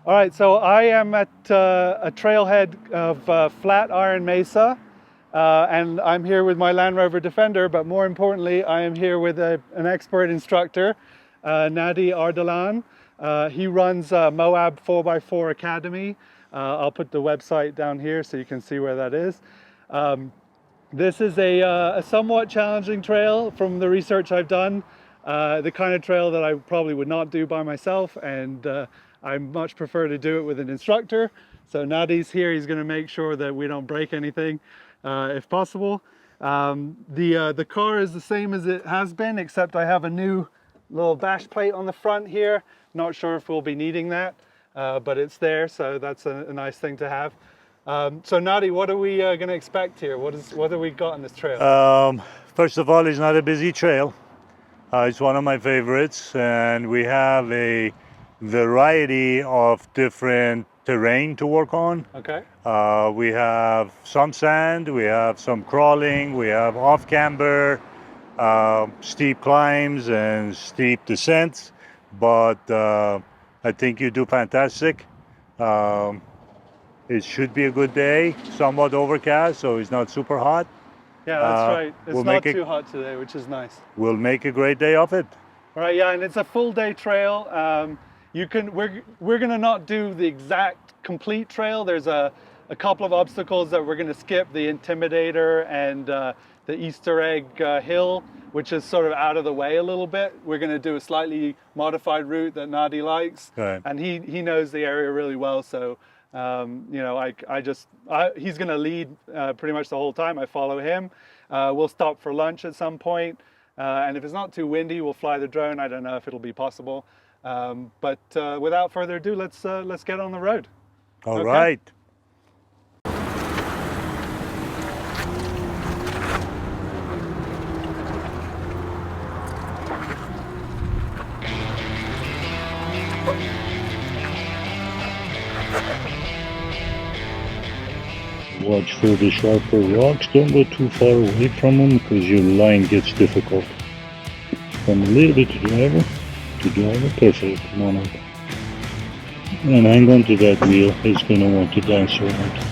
All right, so I am at a trailhead of Flatiron Mesa, and I'm here with my Land Rover Defender, but more importantly, I am here with an expert instructor, Nadi Ardalan. He runs Moab 4x4 Academy. I'll put the website down here so you can see where that is. This is a somewhat challenging trail from the research I've done. The kind of trail that I probably would not do by myself, and I much prefer to do it with an instructor. So Nadi's here, he's going to make sure that we don't break anything if possible. The car is the same as it has been, except I have a new little bash plate on the front here. Not sure if we'll be needing that, but it's there, so that's a nice thing to have. So Nadi, what are we going to expect here? What have we got on this trail? First of all, it's not a busy trail. It's one of my favorites, and we have a variety of different terrain to work on. Okay. We have some sand, we have some crawling, we have off camber, steep climbs and steep descents, but I think you do fantastic. It should be a good day, somewhat overcast, so it's not super hot. Yeah, that's right. It's not too hot today, which is nice. We'll make a great day of it. All right, yeah, and it's a full day trail. We're gonna not do the exact complete trail. There's a couple of obstacles that we're gonna skip: the Intimidator and the Easter Egg Hill, which is sort of out of the way a little bit. We're gonna do a slightly modified route that Nadi likes, Right. and he knows the area really well. So you know, he's gonna lead pretty much the whole time. I follow him. We'll stop for lunch at some point. And if it's not too windy, we'll fly the drone. I don't know if it'll be possible. But without further ado, let's get on the road. All right. Watch for the sharper rocks. Don't go too far away from them because your line gets difficult. From a little bit to driver, perfect. Come on up. And hang on to that wheel. It's going to want to dance around.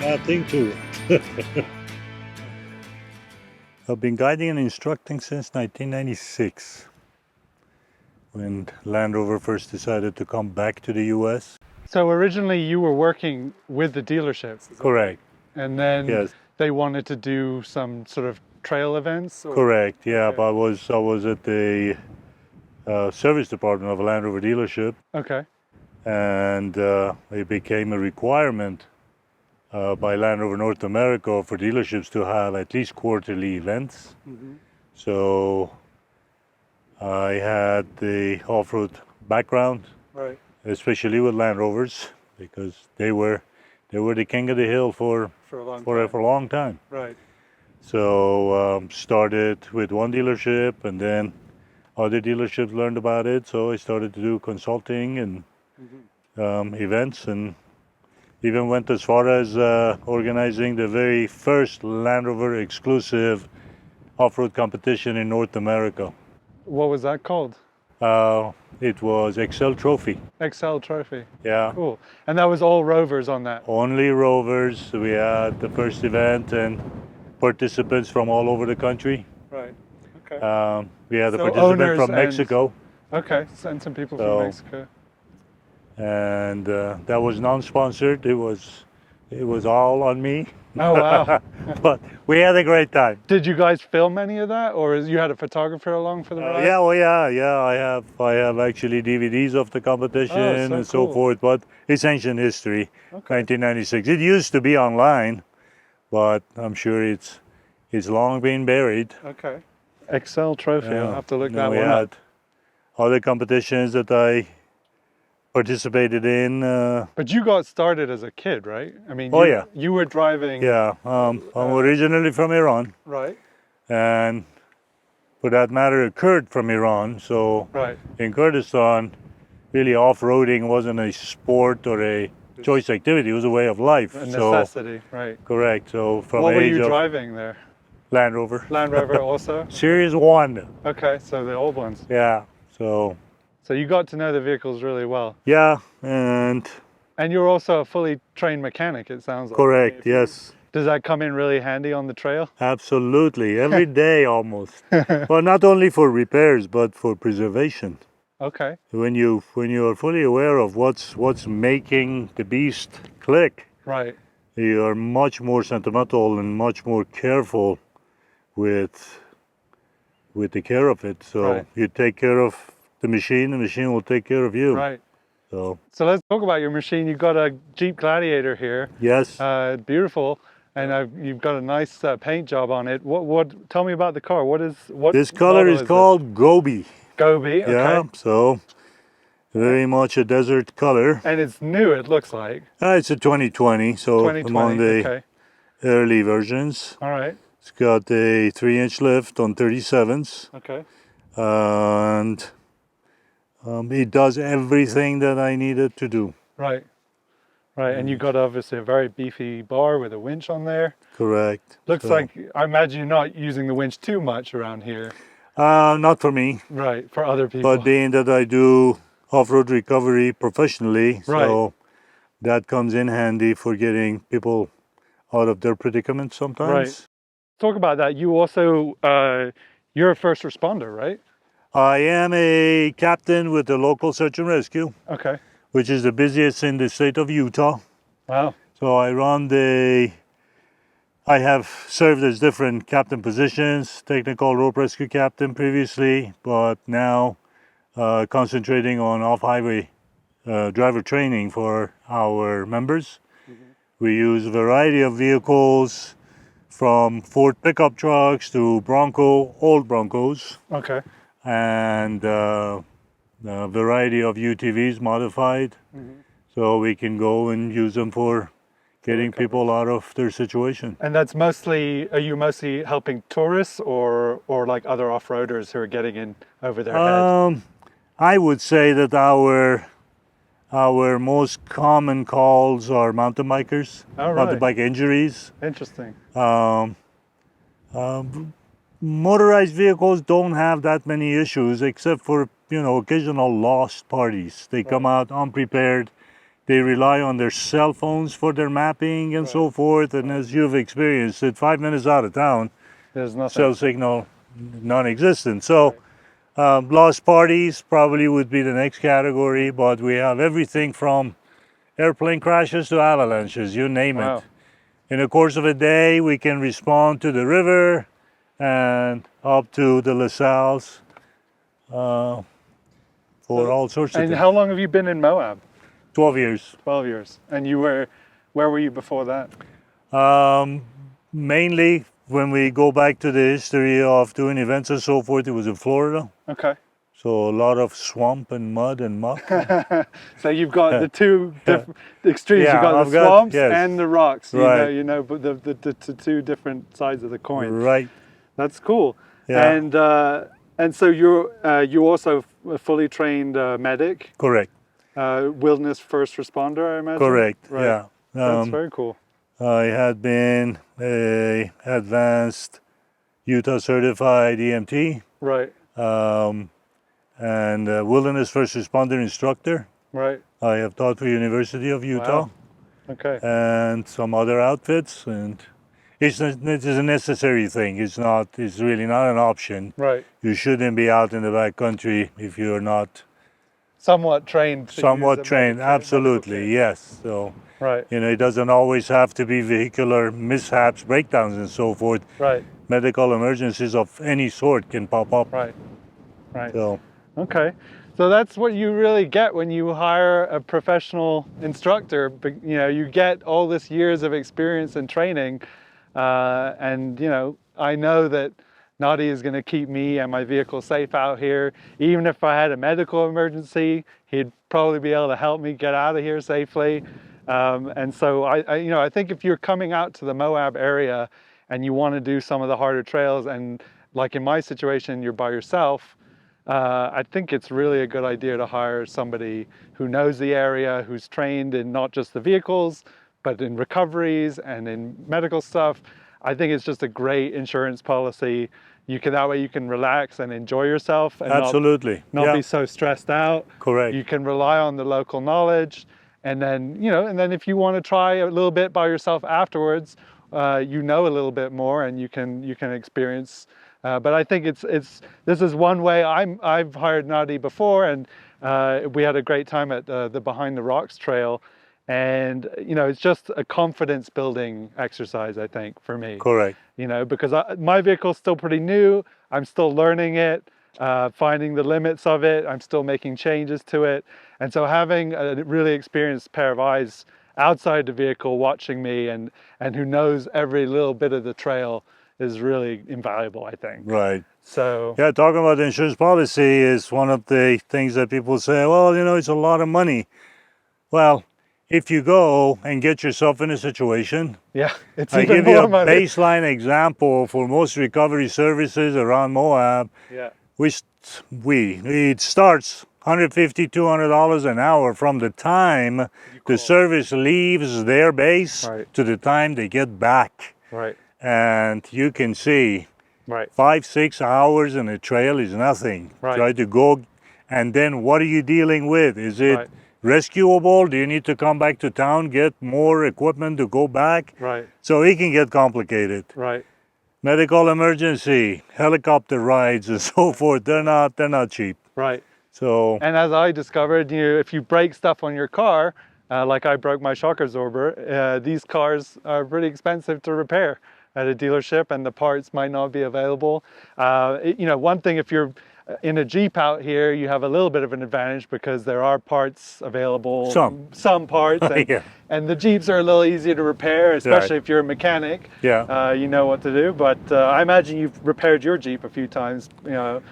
Nothing to it. I've been guiding and instructing since 1996, when Land Rover first decided to come back to the US. So originally you were working with the dealerships. Correct. And then Yes. they wanted to do some sort of trail events? Or? Correct, yeah. Okay. But I was at the service department of a Land Rover dealership, Okay. and it became a requirement by Land Rover North America for dealerships to have at least quarterly events. Mm-hmm. So I had the off-road background, Right. especially with Land Rovers, because they were the king of the hill for For a long for time. a long time. Right. So started with one dealership, and then other dealerships learned about it. So I started to do consulting and events, and even went as far as organizing the very first Land Rover exclusive off-road competition in North America. What was that called? It was Excel Trophy. XL Trophy. Yeah, Cool. And that was all Rovers on that. only Rovers. We had the first event and participants from all over the country. Right. Okay. We had a So participant owners from and- Mexico, Okay. Send some people So- from Mexico. and that was non-sponsored. It was all on me. Oh wow. But we had a great time. Did you guys film any of that, or you had a photographer along for the ride? Yeah, well, yeah. I have actually DVDs of the competition so and so cool. forth. But it's ancient history. Okay. 1996. It used to be online, but I'm sure it's long been buried. Okay. XL Trophy. I'll have to look Then that we one had up. other competitions that I participated in. But you got started as a kid, right? I mean, Oh, you, yeah. you were driving. Yeah, I'm originally from Iran, Right. and for that matter, Kurd from Iran. So Right. in Kurdistan, really off-roading wasn't a sport or a choice activity; it was a way of life. A So necessity. Right. correct. So from What were age you of driving there? Land Rover, Land Rover also. Series 1. Okay, so the old ones. Yeah. So So you got to know the vehicles really well, yeah, and and you're also a fully trained mechanic. It sounds like. correct. Yes. Does that come in really handy on the trail? Absolutely, every day almost. Well, not only for repairs but for preservation. Okay. When you are fully aware of what's making the beast click, Right. you are much more sentimental and much more careful with the care of it. So Right. you take care of the machine will take care of you. Right. So So let's talk about your machine. You've got a Jeep Gladiator here. yes, Beautiful, and you've got a nice paint job on it. What? Tell me about the car. What? this color model is it? called Gobi. Gobi. Okay. Yeah, so very much a desert color. And it's new. It looks like It's a 2020, so 2020. among the Okay. early versions. All right. It's got a 3-inch lift on 37s, Okay. and it does everything that I needed to do. Right. Right. And you got obviously a very beefy bar with a winch on there. Correct. Looks So, like, I imagine you're not using the winch too much around here. not for me, Right. For other people. but being that I do off-road recovery professionally, so that comes in handy for getting people out of their predicaments sometimes. Right. Talk about that. You also, you're a first responder, right? I am a captain with the local search and rescue, Okay. which is the busiest in the state of Utah. Wow. So I have served as different captain positions, technical rope rescue captain previously, but now concentrating on off-highway driver training for our members. We use a variety of vehicles, from Ford pickup trucks to old Broncos, Okay. and a variety of UTVs modified, so we can go and use them for getting people out of their situation. And that's are you mostly helping tourists or like other off-roaders who are getting in over their head? I would say that our most common calls are mountain bikers, Oh, mountain right. bike injuries. Interesting. Motorized vehicles don't have that many issues except for, occasional lost parties. They come out unprepared. They rely on their cell phones for their mapping and so forth. And as you've experienced it, 5 minutes out of town, There's nothing. cell signal non-existent. So lost parties probably would be the next category, but we have everything from airplane crashes to avalanches, you name Wow. it. In the course of a day, we can respond to the river and up to the LaSalle's for all sorts of And things. how long have you been in Moab? 12 years. 12 years. And where were you before that? Mainly, when we go back to the history of doing events and so forth, it was in Florida. Okay. So a lot of swamp and mud and muck. So you've got the two different extremes. Yeah, You've got I've the got- swamps yes. and the rocks. Right. But the two different sides of the coin. Right. That's cool. Yeah. And so you also a fully trained medic, Correct. wilderness first responder, I imagine. Correct. Right. Yeah. That's very cool. I had been a advanced Utah certified EMT Right. and a wilderness first responder instructor. Right. I have taught for University of Utah. Wow. Okay. And some other outfits, and it's a necessary thing. It's really not an option. Right. You shouldn't be out in the backcountry if you're not Somewhat trained. To use somewhat a trained. medical Absolutely, kit. yes. So, Right. it doesn't always have to be vehicular mishaps, breakdowns, and so forth. Right. Medical emergencies of any sort can pop up. Right. Right. So, Okay. So that's what you really get when you hire a professional instructor. You get all this years of experience and training. And I know that Nadi is going to keep me and my vehicle safe out here. Even if I had a medical emergency, he'd probably be able to help me get out of here safely. And so I think if you're coming out to the Moab area and you want to do some of the harder trails, and like in my situation, you're by yourself, I think it's really a good idea to hire somebody who knows the area, who's trained in not just the vehicles, but in recoveries and in medical stuff. I think it's just a great insurance policy. That way you can relax and enjoy yourself and absolutely. not Yeah. be so stressed out. Correct. You can rely on the local knowledge. And then if you want to try a little bit by yourself afterwards, a little bit more and you can experience. But I think this is one way. I've hired Nadi before, and we had a great time at the Behind the Rocks trail. And it's just a confidence building exercise, I think, for me. Correct. Because my vehicle's still pretty new. I'm still learning it, finding the limits of it. I'm still making changes to it. And so having a really experienced pair of eyes outside the vehicle watching me and who knows every little bit of the trail is really invaluable, I think. Right. So Yeah, talking about the insurance policy is one of the things that people say, well, it's a lot of money. Well, if you go and get yourself in a situation, yeah, it's I even give you more a money. baseline example for most recovery services around Moab. Yeah. It starts $150, $200 an hour from the time the service leaves their base Right. to the time they get back. Right. And you can see Right. 5-6 hours in a trail is nothing. Right. Try to go, and then what are you dealing with? Is it Right. rescuable? Do you need to come back to town, get more equipment to go back? Right. So it can get complicated. Right. Medical emergency, helicopter rides, and so forth. They're not cheap. Right. So And as I discovered, if you break stuff on your car, like I broke my shock absorber, these cars are pretty expensive to repair at a dealership, and the parts might not be available. One thing, if you're in a Jeep out here, you have a little bit of an advantage because there are parts available. Some parts, and, Yeah. and the Jeeps are a little easier to repair, especially Right. if you're a mechanic. Yeah. You know what to do. But I imagine you've repaired your Jeep a few times.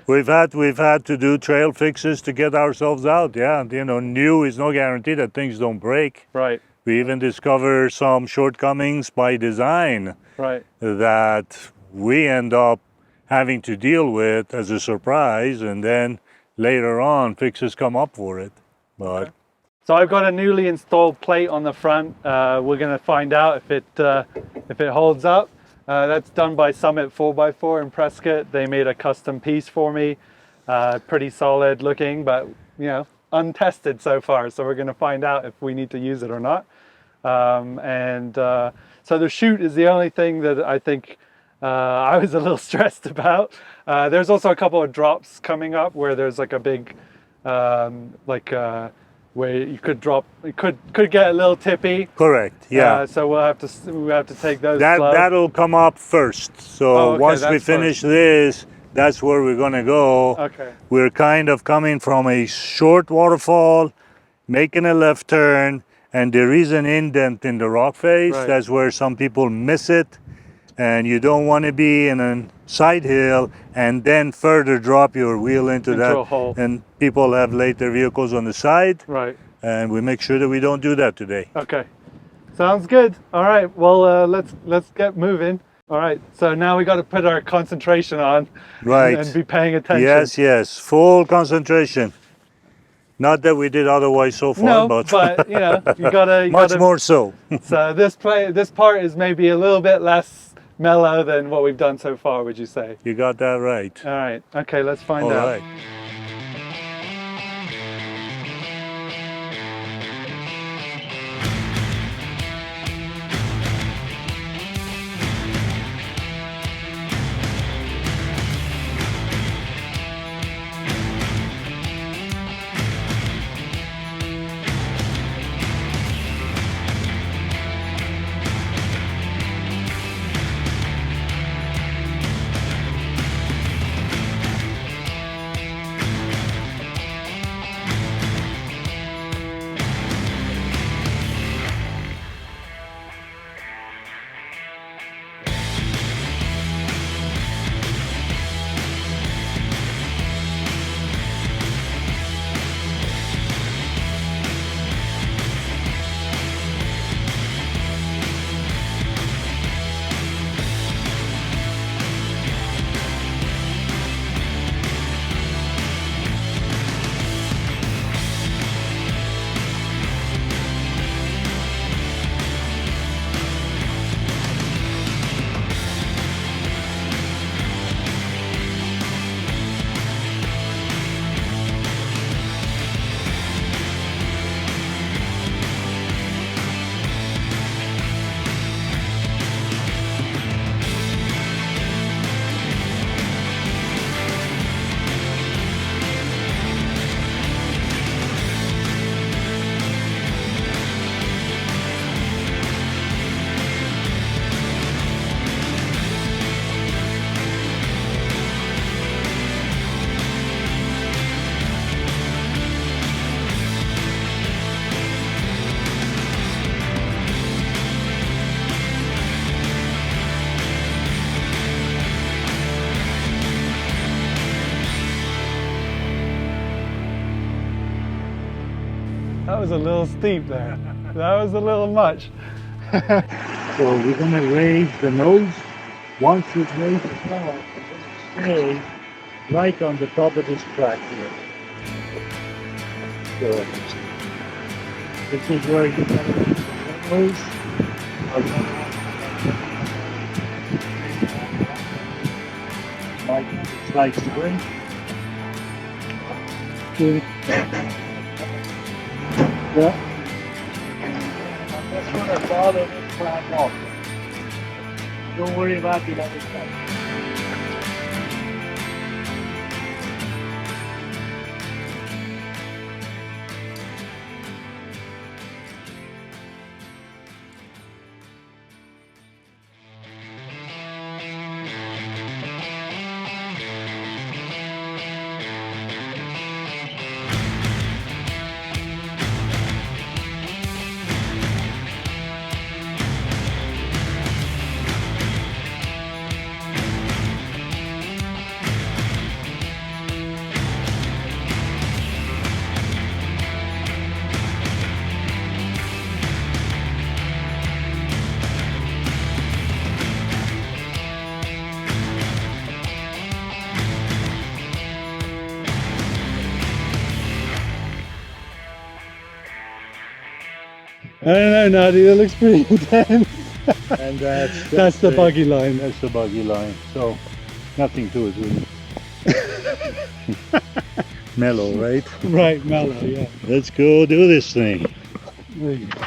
we've had to do trail fixes to get ourselves out. Yeah, new is no guarantee that things don't break. Right. We even discover some shortcomings by design Right. that we end up having to deal with as a surprise, and then later on fixes come up for it. But Okay. So I've got a newly installed plate on the front. We're going to find out if it holds up. That's done by Summit 4x4 in Prescott. They made a custom piece for me. Pretty solid looking, but untested so far. So we're going to find out if we need to use it or not. So the chute is the only thing that I think I was a little stressed about. There's also a couple of drops coming up where there's like a big, where you could drop. It could get a little tippy. correct, yeah. So we'll have to take those. That'll come up first. So okay, once we that's finish this, that's where we're gonna go. Okay. We're kind of coming from a short waterfall, making a left turn, and there is an indent in the rock face. Right. That's where some people miss it. and you don't want to be in a side hill and then further drop your wheel into Into that. a hole. And people have laid their vehicles on the side, Right. and we make sure that we don't do that today. Okay. Sounds good. All right. Well, let's get moving. All right. So now we got to put our concentration on, Right. and be paying attention. Yes, yes, full concentration. Not that we did otherwise so far, No, but, but you know, you gotta much more so. So this part is maybe a little bit less mellow than what we've done so far. Would you say? You got that right. All right. Okay. Let's find All out. right. That was a little steep there. That was a little much. So we're going to raise the nose. Once you raise the nose, you're going to stay right on the top of this track here. So this is where you can raise the nose. Like slight spring. Yeah. I'm just going to follow this track off. Don't worry about the other side. I don't know, Nadi. That looks pretty intense. And That's the buggy line. That's the buggy line. So nothing to it really. Mellow, right? Right, mellow. Yeah. Let's go do this thing. There you go.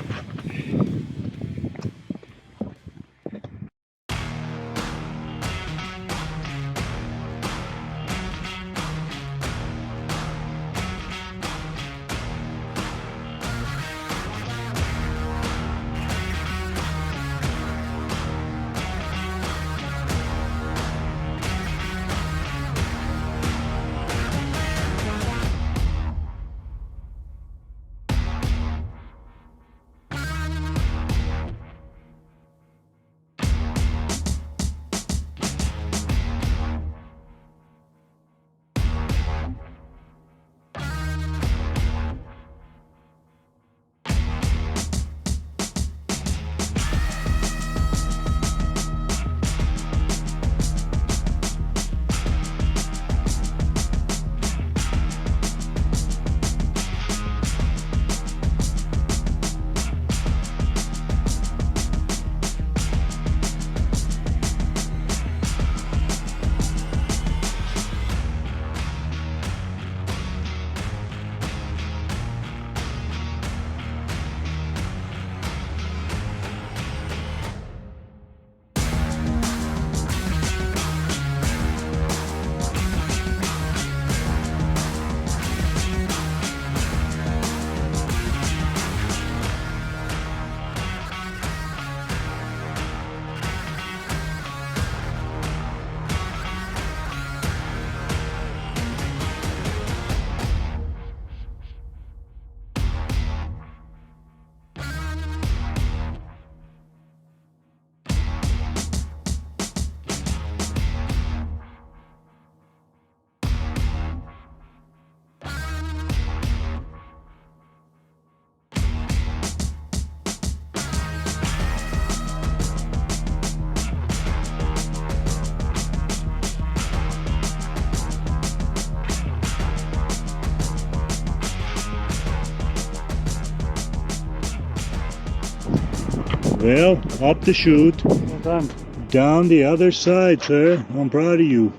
Well, up the chute, Well done. down the other side, sir. I'm proud of you.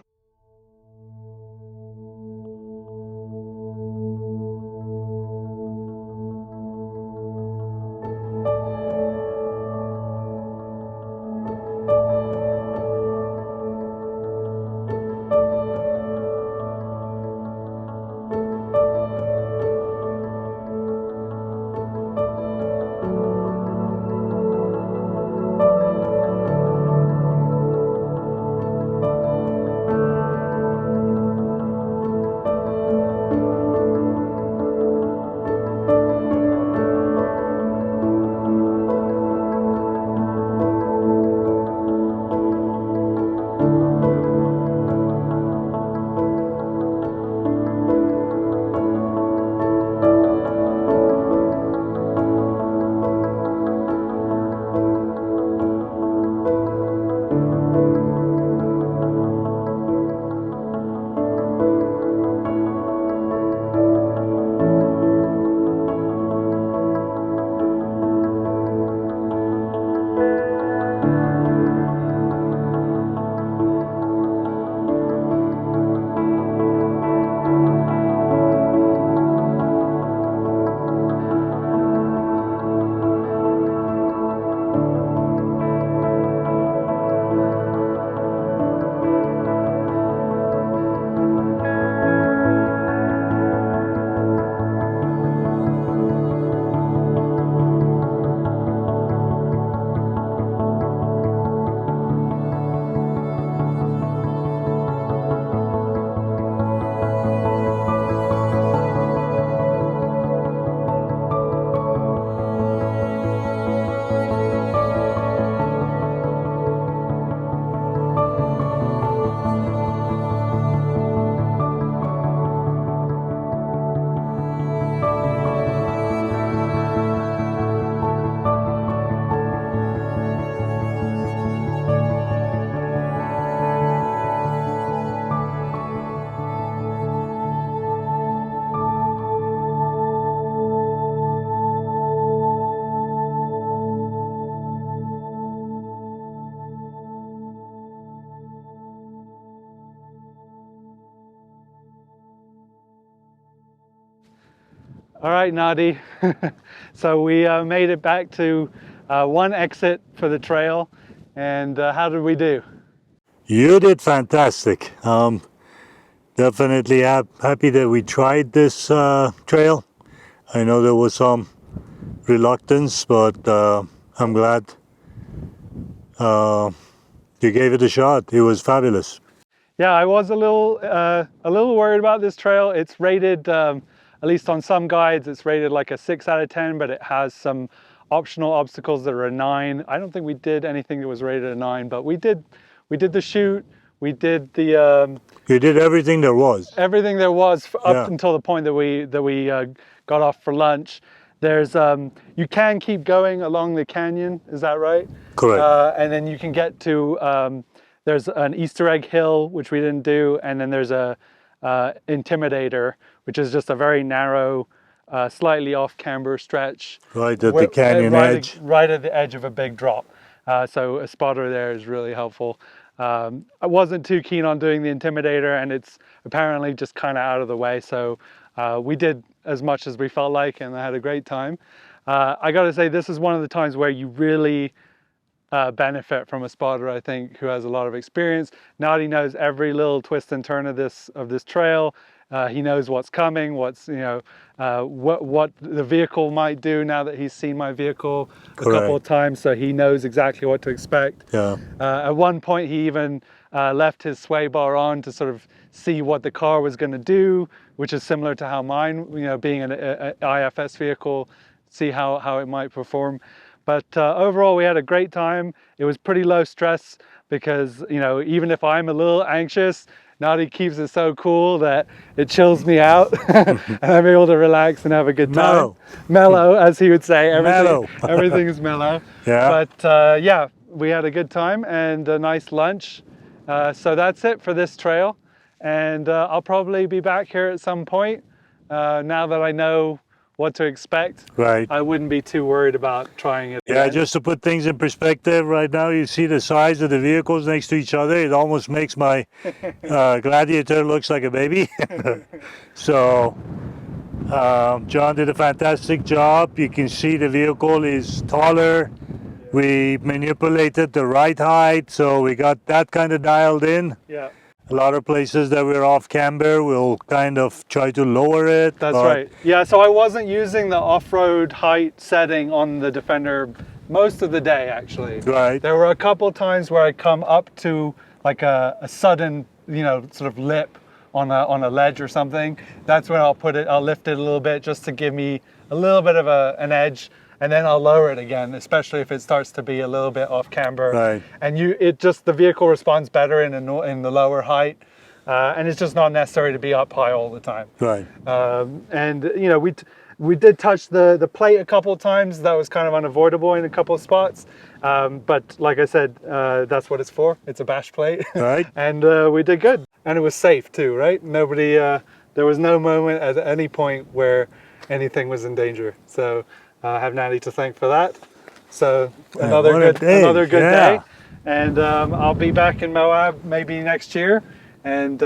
All right, Nadi. So we made it back to one exit for the trail. And how did we do? You did fantastic. Definitely happy that we tried this trail. I know there was some reluctance, but I'm glad you gave it a shot. It was fabulous. Yeah, I was a little worried about this trail. It's rated, at least on some guides, it's rated like a 6 out of 10, but it has some optional obstacles that are a 9. I don't think we did anything that was rated a 9, but we did the chute. We did the You did everything there was. everything there was up Yeah. until the point that we got off for lunch. There's you can keep going along the canyon, is that right? Correct. And then you can get to there's an Easter egg hill, which we didn't do, and then there's a intimidator, which is just a very narrow, slightly off camber stretch. Right at the canyon edge. Right at the edge of a big drop. So a spotter there is really helpful. I wasn't too keen on doing the intimidator, and it's apparently just kind of out of the way. So we did as much as we felt like, and I had a great time. I got to say, this is one of the times where you really benefit from a spotter, I think, who has a lot of experience. Nadi knows every little twist and turn of this trail. He knows what's coming, what's what the vehicle might do now that he's seen my vehicle a couple of times, so he knows exactly what to expect. Yeah. At one point, he even left his sway bar on to sort of see what the car was going to do, which is similar to how mine, being an IFS vehicle, see how it might perform. But overall, we had a great time. It was pretty low stress because, even if I'm a little anxious, Nadi keeps it so cool that it chills me out and I'm able to relax and have a good time. Mellow, as he would say. Everything is mellow. Yeah. But yeah, we had a good time and a nice lunch. So that's it for this trail. And I'll probably be back here at some point now that I know what to expect, Right. I wouldn't be too worried about trying it. Yeah, again. just to put things in perspective, right now you see the size of the vehicles next to each other. It almost makes my Gladiator looks like a baby. So John did a fantastic job. You can see the vehicle is taller. We manipulated the right height, so we got that kind of dialed in. Yeah, A lot of places that we're off camber, we'll kind of try to lower it. that's but- right. Yeah, so I wasn't using the off-road height setting on the Defender most of the day, actually. Right. There were a couple times where I come up to like a sudden, sort of lip on a ledge or something. That's when I'll lift it a little bit just to give me a little bit of an edge, and then I'll lower it again, especially if it starts to be a little bit off camber. Right. And the vehicle responds better in the lower height, and it's just not necessary to be up high all the time. Right. And we did touch the plate a couple of times. That was kind of unavoidable in a couple of spots. But like I said, that's what it's for. It's a bash plate. Right. And we did good. And it was safe too, right? Nobody, there was no moment at any point where anything was in danger. So I have Natty to thank for that. So another what a day. good Yeah. day. And I'll be back in Moab maybe next year, and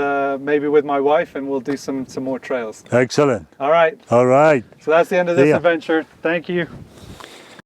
maybe with my wife, and we'll do some more trails. Excellent. All right. All right. So that's the end of See this ya. adventure. Thank you.